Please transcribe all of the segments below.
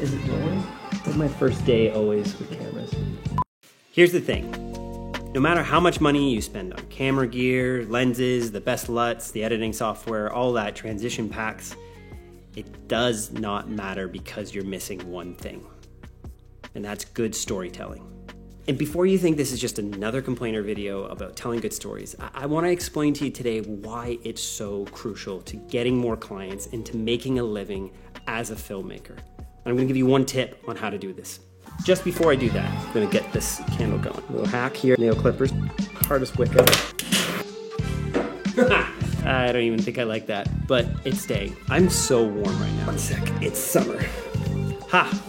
Is it going? It's my first day always with cameras. Here's the thing. No matter how much money you spend on camera gear, lenses, the best LUTs, the editing software, all that, transition packs, it does not matter because you're missing one thing. And that's good storytelling. And before you think this is just another complainer video about telling good stories, I want to explain to you today why it's so crucial to getting more clients and to making a living as a filmmaker. And I'm going to give you one tip on how to do this. Just before I do that, I'm going to get this candle going. A little hack here, nail clippers, hardest wick ever. I don't even think I like that, but it's staying. I'm so warm right now. One sec, it's summer. Ha!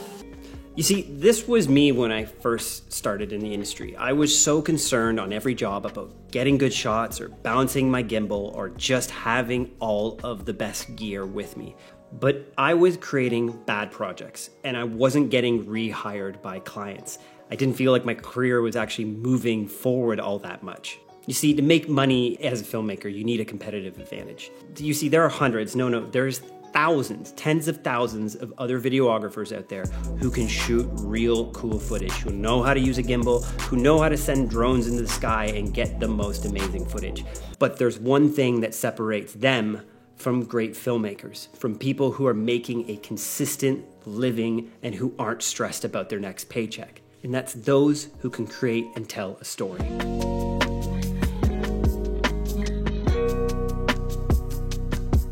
You see, this was me when I first started in the industry. I was so concerned on every job about getting good shots or balancing my gimbal or just having all of the best gear with me. But I was creating bad projects and I wasn't getting rehired by clients. I didn't feel like my career was actually moving forward all that much. You see, to make money as a filmmaker, you need a competitive advantage. You see, there are hundreds, there's thousands, tens of thousands of other videographers out there who can shoot real cool footage, who know how to use a gimbal, who know how to send drones into the sky and get the most amazing footage. But there's one thing that separates them from great filmmakers, from people who are making a consistent living and who aren't stressed about their next paycheck. And that's those who can create and tell a story.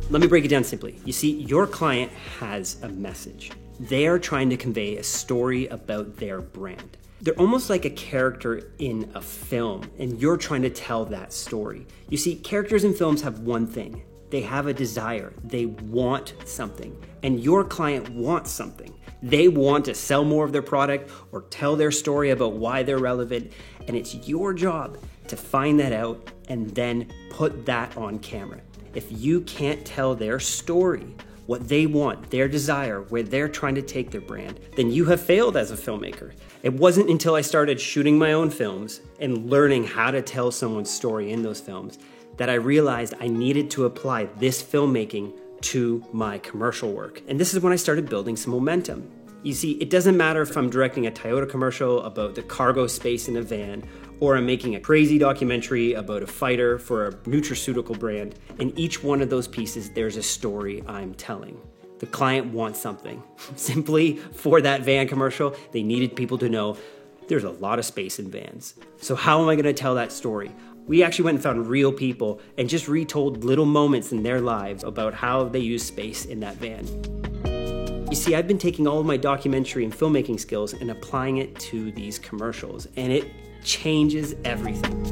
Let me break it down simply. You see, your client has a message. They are trying to convey a story about their brand. They're almost like a character in a film, and you're trying to tell that story. You see, characters in films have one thing. They have a desire. They want something, and your client wants something. They want to sell more of their product or tell their story about why they're relevant, and it's your job to find that out and then put that on camera. If you can't tell their story, what they want, their desire, where they're trying to take their brand, then you have failed as a filmmaker. It wasn't until I started shooting my own films and learning how to tell someone's story in those films that I realized I needed to apply this filmmaking to my commercial work. And this is when I started building some momentum. You see, it doesn't matter if I'm directing a Toyota commercial about the cargo space in a van, or I'm making a crazy documentary about a fighter for a nutraceutical brand. In each one of those pieces, there's a story I'm telling. The client wants something. Simply for that van commercial, they needed people to know there's a lot of space in vans. So how am I gonna tell that story? We actually went and found real people and just retold little moments in their lives about how they use space in that van. You see, I've been taking all of my documentary and filmmaking skills and applying it to these commercials, and it changes everything.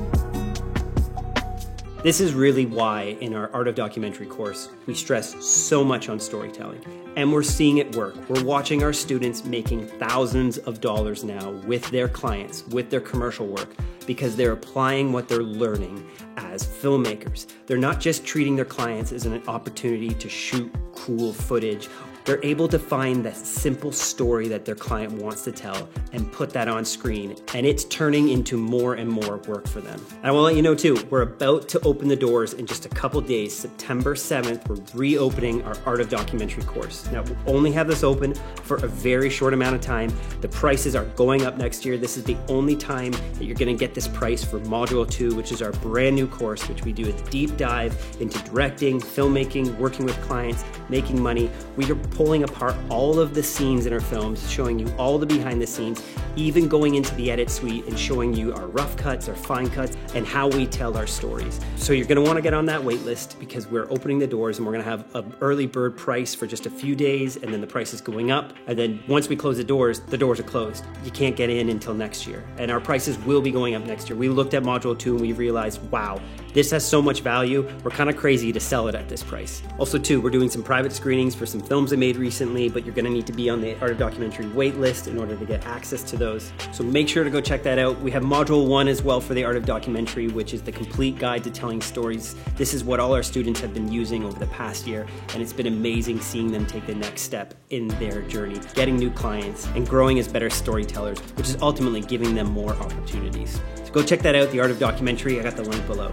This is really why in our Art of Documentary course, we stress so much on storytelling, and we're seeing it work. We're watching our students making thousands of dollars now with their clients, with their commercial work, because they're applying what they're learning as filmmakers. They're not just treating their clients as an opportunity to shoot cool footage. They're able to find that simple story that their client wants to tell and put that on screen, and it's turning into more and more work for them. And I want to let you know too, we're about to open the doors in just a couple days. September 7th, we're reopening our Art of Documentary course. Now, we'll only have this open for a very short amount of time. The prices are going up next year. This is the only time that you're going to get this price for Module 2, which is our brand new course, which we do a deep dive into directing, filmmaking, working with clients, making money. We are pulling apart all of the scenes in our films, showing you all the behind the scenes, even going into the edit suite and showing you our rough cuts, our fine cuts, and how we tell our stories. So you're gonna wanna get on that wait list because we're opening the doors and we're gonna have an early bird price for just a few days, and then the price is going up. And then once we close the doors are closed. You can't get in until next year. And our prices will be going up next year. We looked at Module 2 and we realized, wow, this has so much value. We're kind of crazy to sell it at this price. Also too, we're doing some private screenings for some films I made recently, but you're gonna need to be on the Art of Documentary wait list in order to get access to those. So make sure to go check that out. We have Module 1 as well for the Art of Documentary, which is the complete guide to telling stories. This is what all our students have been using over the past year, and it's been amazing seeing them take the next step in their journey, getting new clients and growing as better storytellers, which is ultimately giving them more opportunities. So go check that out, the Art of Documentary. I got the link below.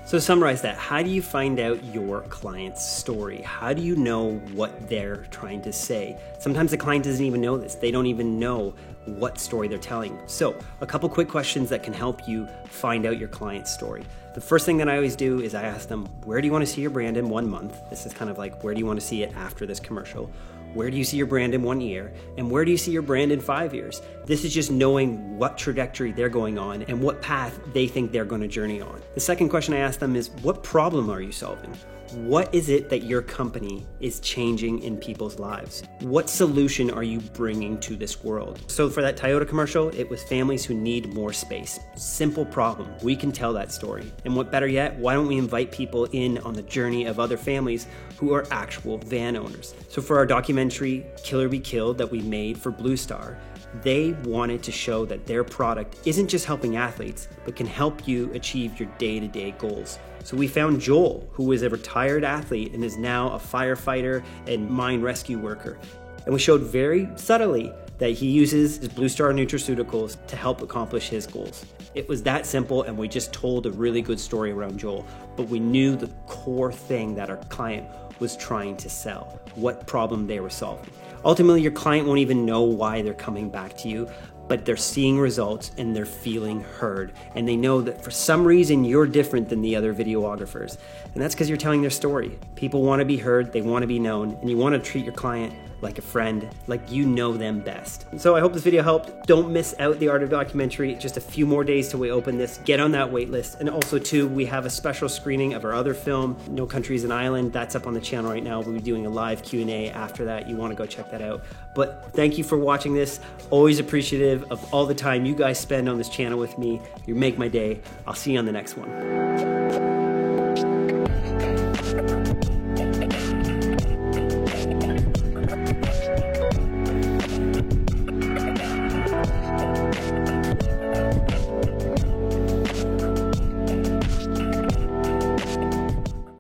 So to summarize that, how do you find out your client's story? How do you know what they're trying to say? Sometimes the client doesn't even know this. They don't even know what story they're telling. So a couple quick questions that can help you find out your client's story. The first thing that I always do is I ask them, where do you want to see your brand in 1 month? This is kind of like, where do you want to see it after this commercial? Where do you see your brand in 1 year? And where do you see your brand in 5 years? This is just knowing what trajectory they're going on and what path they think they're going to journey on. The second question I ask them is, what problem are you solving? What is it that your company is changing in people's lives? What solution are you bringing to this world? So for that Toyota commercial, it was families who need more space. Simple problem. We can tell that story. And what better yet, why don't we invite people in on the journey of other families who are actual van owners? So for our documentary, Kill or Be Killed, that we made for Blue Star, they wanted to show that their product isn't just helping athletes, but can help you achieve your day-to-day goals. So we found Joel, who was a retired athlete and is now a firefighter and mine rescue worker. And we showed very subtly that he uses his Blue Star nutraceuticals to help accomplish his goals. It was that simple, and we just told a really good story around Joel, but we knew the core thing that our client was trying to sell, what problem they were solving. Ultimately, your client won't even know why they're coming back to you, but they're seeing results and they're feeling heard. And they know that for some reason you're different than the other videographers. And that's because you're telling their story. People want to be heard, they want to be known, and you want to treat your client like a friend, like you know them best. So I hope this video helped. Don't miss out the Art of Documentary. Just a few more days till we open this. Get on that wait list. And also too, we have a special screening of our other film, No Country is an Island. That's up on the channel right now. We'll be doing a live Q&A after that. You want to go check that out. But thank you for watching this. Always appreciative of all the time you guys spend on this channel with me. You make my day. I'll see you on the next one.